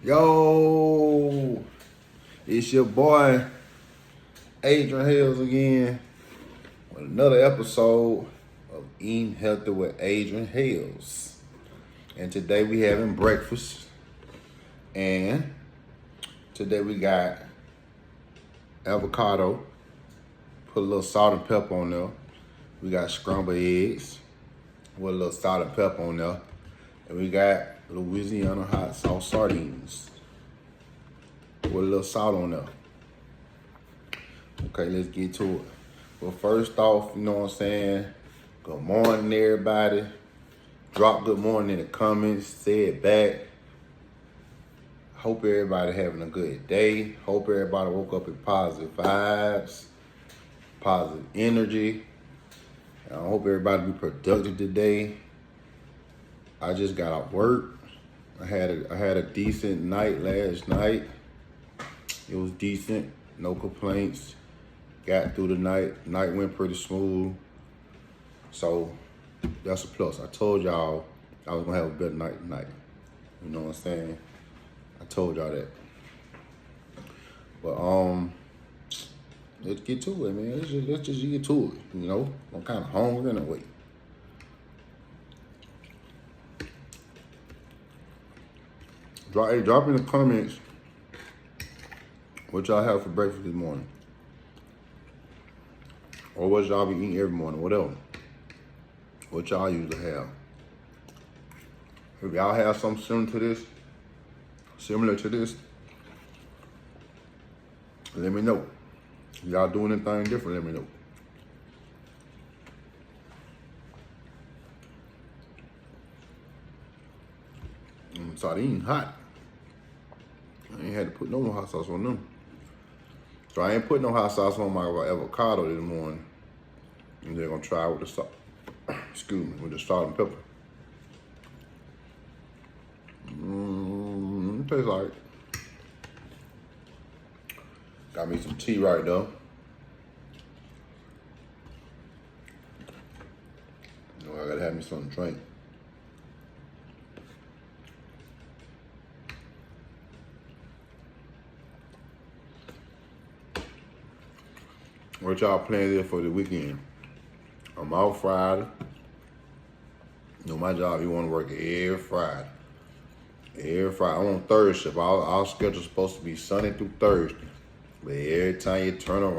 Yo, it's your boy, Adrian Hills again, with another episode of Eating Healthy with Adrian Hills. And today we having breakfast. And today we got avocado, put a little salt and pepper on there. We got scrambled eggs with a little salt and pepper on there. And we got Louisiana hot sauce sardines with a little salt on there. Okay, let's get to it. But first off, you know what I'm saying? Good morning, everybody. Drop good morning in the comments. Say it back. Hope everybody having a good day. Hope everybody woke up with positive vibes, positive energy. I hope everybody be productive today. I just got off work. I had a decent night last night. It was decent, no complaints. Got through the night. Night went pretty smooth. So that's a plus. I told y'all I was gonna have a better night tonight. You know what I'm saying? I told y'all that. But let's get to it, man. Let's just get to it. You know, I'm kind of hungry anyway. Drop in the comments what y'all have for breakfast this morning. Or what y'all be eating every morning, whatever. What y'all usually have. If y'all have something similar to this, let me know. If y'all doing anything different, let me know. Sardine hot. I ain't had to put no more hot sauce on them. So I ain't put no hot sauce on my avocado this morning. And they're gonna try with the salt. Excuse me, with the salt and pepper. It tastes like. Got me some tea right though. You know, I gotta have me something to drink. What y'all plans there for the weekend? I'm out Friday. You know, my job, you want to work every Friday. Every Friday. I'm on third shift. Our schedule's supposed to be Sunday through Thursday. But every time you turn around,